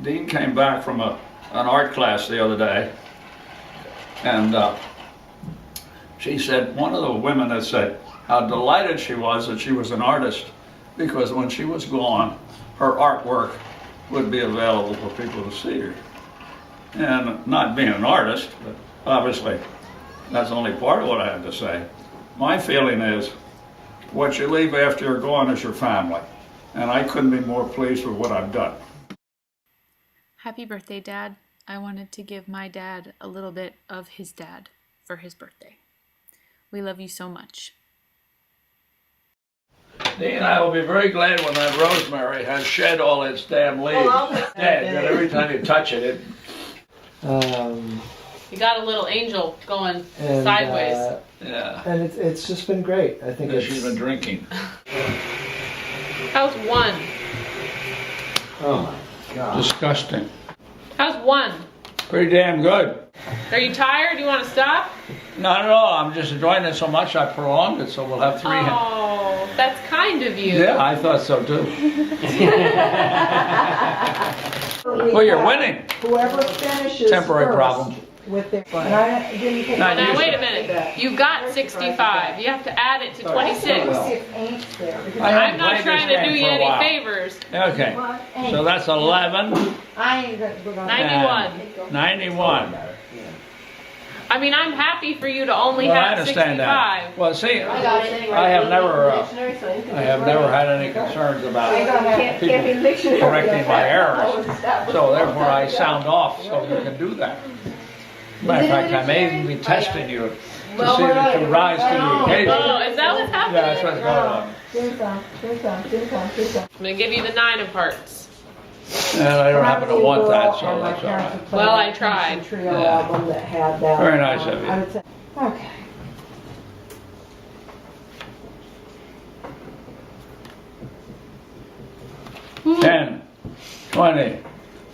Dean came back from an art class the other day, and she said, one of the women had said how delighted she was that she was an artist, because when she was gone, her artwork would be available for people to see her. And not being an artist, but obviously that's only part of what I have to say. My feeling is, what you leave after you're gone is your family. And I couldn't be more pleased with what I've done. Happy birthday, Dad. I wanted to give my dad a little bit of his dad for his birthday. We love you so much. Dean and I will be very glad when that rosemary has shed all its damn leaves. Dead, but every time you touch it, You got a little angel going and, sideways. yeah. And it's just been great. I think She's been drinking. How's one? Oh my God. Disgusting. How's one? Pretty damn good. Are you tired? Do you want to stop? Not at all. I'm just enjoying it so much I prolonged it, so we'll have three. Oh, that's kind of you. Yeah, I thought so too. Well, you're winning. Whoever finishes Temporary first problem. with their, and I didn't put Not Now usually. wait a minute. You got 65. You have to add it to 26. 26 ain't there. because I I'm haven't not played trying this to do game you for a any while. favors. Okay, Well, ain't. so that's 11, I ain't gonna. we're gonna- 91. 91. I mean, I'm happy for you to only Well, I have understand 65. that. Well, see, I have never had any concerns about people correcting my errors. So therefore I sound off so you can do that. Matter of fact, I may even be testing you to see that you rise to the occasion. Oh, is that what's happening? Yeah, that's what's going on. Here's some. I'm going to give you the 9 of hearts. And I don't happen to want that, so that's all right. Well, I tried. Trio Yeah. album that had that. Very nice of you. I would say, okay. Whew. 10, 20,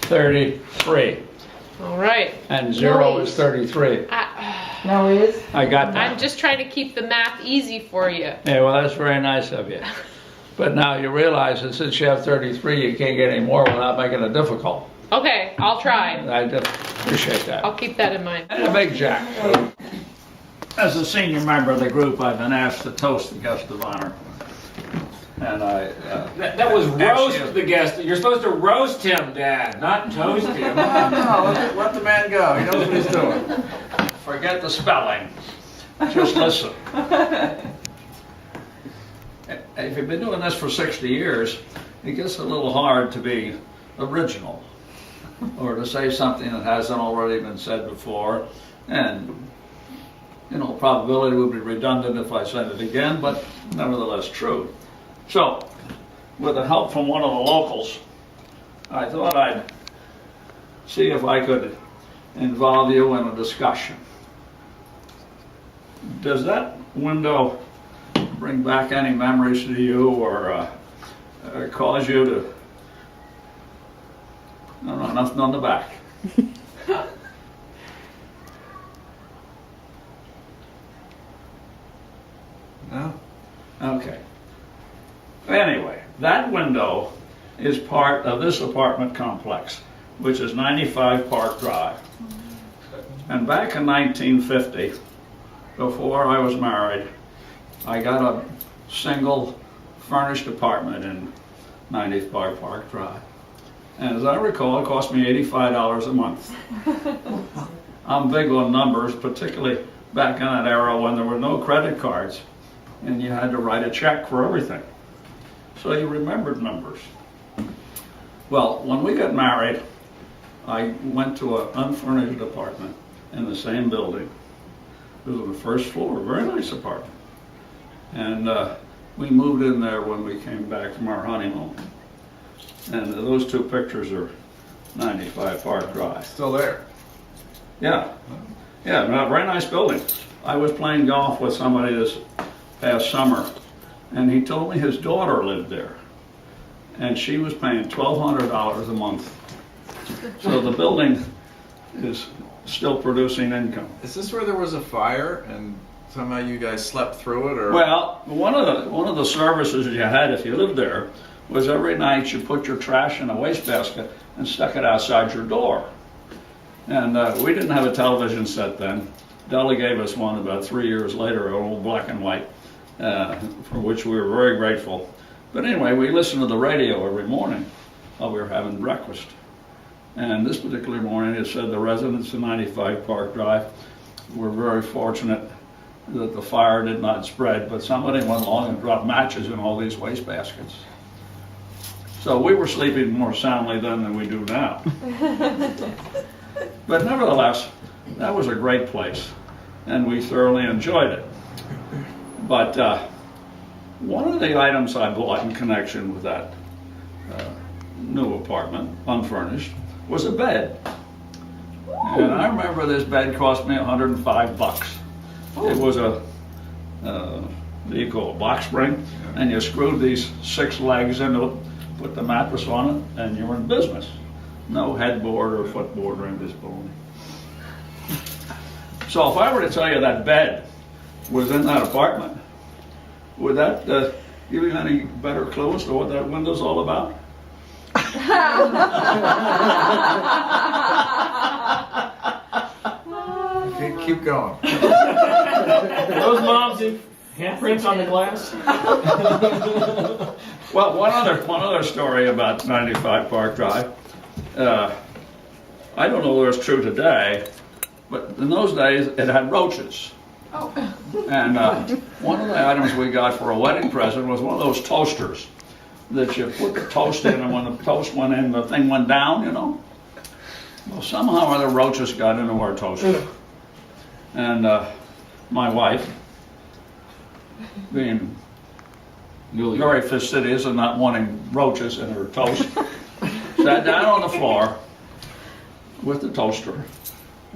33, All right. and 0 Nice. is 33. Now it is. I got that. I'm just trying to keep the math easy for you. Yeah, well, that's very nice of you. But now you realize that since you have 33, you can't get any more without making it difficult. Okay, I'll try. I just appreciate that. I'll keep that in mind. And a big jack. As a senior member of the group, I've been asked to toast the guest of honor. And I... That was roast actually- the guest. You're supposed to roast him, Dad, not toast him. No, let the man go. He knows what he's doing. Forget the spelling. Just listen. If you've been doing this for 60 years, it gets a little hard to be original or to say something that hasn't already been said before. And, you know, probability would be redundant if I said it again, but nevertheless true. So, with the help from one of the locals, I thought I'd see if I could involve you in a discussion. Does that window bring back any memories to you or cause you to... No, nothing on the back. No? Okay. Anyway, that window is part of this apartment complex, which is 95 Park Drive. And back in 1950, before I was married, I got a single furnished apartment in 95 Park Drive. And as I recall, it cost me $85 a month. I'm big on numbers, particularly back in that era when there were no credit cards and you had to write a check for everything. So you remembered numbers. Well, when we got married, I went to an unfurnished apartment in the same building. It was on the first floor, a very nice apartment. And we moved in there when we came back from our honeymoon. And those two pictures are 95 Park Drive. Still there. Yeah, yeah, a very nice building. I was playing golf with somebody this past summer, and he told me his daughter lived there. And she was paying $1,200 a month. So the building is still producing income. Is this where there was a fire and somehow you guys slept through it, or? Well, one of the services you had if you lived there was every night you put your trash in a wastebasket and stuck it outside your door. And we didn't have a television set then. Della gave us one about 3 years later, an old black and white, for which we were very grateful. But anyway, we listened to the radio every morning while we were having breakfast. And this particular morning it said the residents of 95 Park Drive were very fortunate that the fire did not spread, but somebody went along and dropped matches in all these wastebaskets. So we were sleeping more soundly then than we do now. But nevertheless, that was a great place, and we thoroughly enjoyed it. But one of the items I bought in connection with that new apartment, unfurnished, was a bed. And I remember this bed cost me $105. It was a, what do you call it, box spring, and you screwed these 6 legs into it, put the mattress on it, and you were in business. No headboard or footboard or any of this baloney. So if I were to tell you that bed was in that apartment, would that give you any better clue as to what that window's all about? Keep going. Those moms have handprints on the glass. Well, one other story about 95 Park Drive. I don't know whether it's true today, but in those days it had roaches. Oh. And one of the items we got for a wedding present was one of those toasters that you put the toast in, and when the toast went in, the thing went down, you know. Well, somehow or other roaches got into our toaster. And my wife, being very fastidious and not wanting roaches in her toast, sat down on the floor with the toaster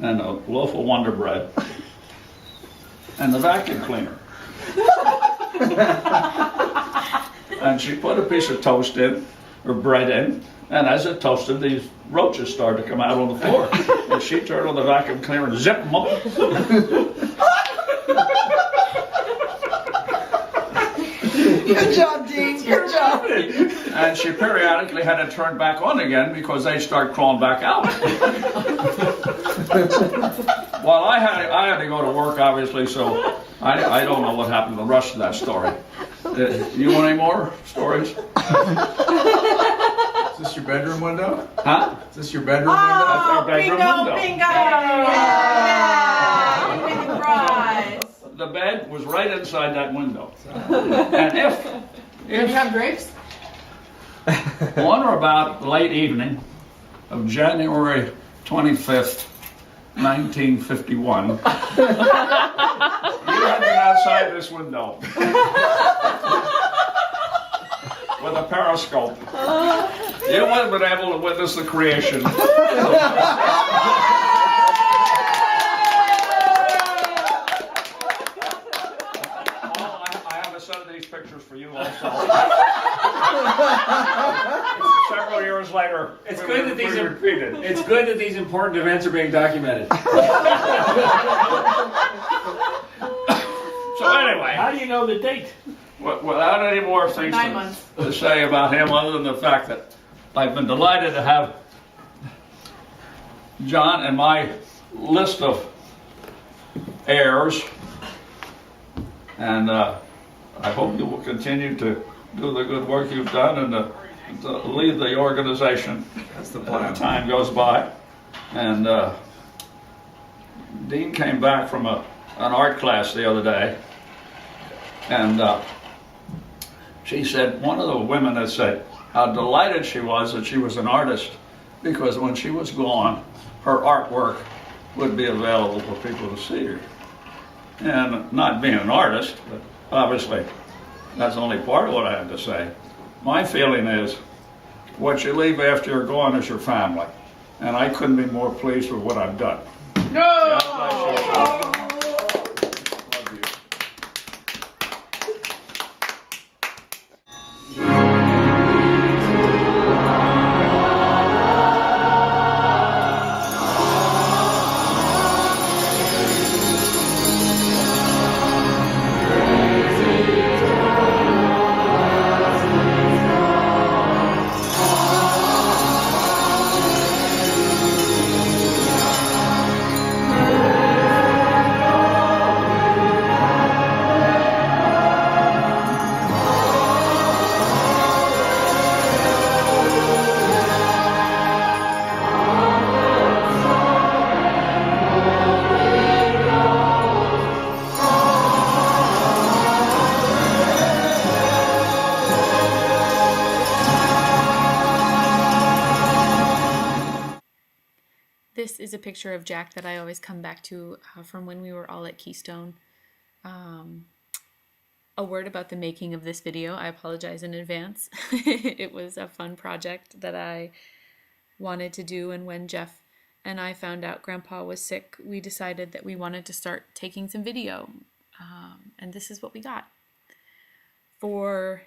and a loaf of Wonder Bread and the vacuum cleaner. And she put a piece of toast in, or bread in, and as it toasted, these roaches started to come out on the floor. And she turned on the vacuum cleaner and zipped them up. Good job, Dean. Good job. And she periodically had to turn back on again because they'd start crawling back out. Well, I had to go to work, obviously, so I don't know what happened to the rest of that story. You want any more stories? Is this your bedroom window? Huh? Is this your bedroom window? That's our bedroom window. Yeah! Win the prize. The bed was right inside that window. And Did you have grapes? on or about late evening of January 25th, 1951, you had been outside this window with a periscope. You would have been able to witness the creation. I have a set of these pictures for you also. Several years later, It's good that these are repeated. It's good that these important events are being documented. So anyway, How do you know the date? without any more things 9 months. to say about him other than the fact that I've been delighted to have John in my list of heirs, and I hope you will continue to do the good work you've done and to lead the organization That's the as plan. time goes by. And Dean came back from an art class the other day, and she said, one of the women had said how delighted she was that she was an artist, because when she was gone, her artwork would be available for people to see her. And not being an artist, but obviously that's only part of what I have to say. My feeling is, what you leave after you're gone is your family. And I couldn't be more pleased with what I've done. No! God bless you. This is a picture of Jack that I always come back to from when we were all at Keystone. A word about the making of this video. I apologize in advance. It was a fun project that I wanted to do, and when Jeff and I found out Grandpa was sick, we decided that we wanted to start taking some video, and this is what we got. For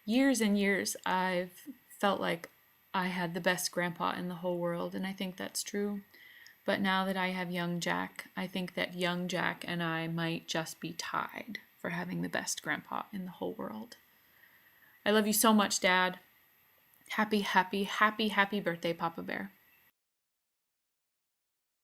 years and years, I've felt like I had the best grandpa in the whole world, and I think that's true. But now that I have young Jack, I think that young Jack and I might just be tied for having the best grandpa in the whole world. I love you so much, Dad. Happy, happy, happy, happy birthday, Papa Bear.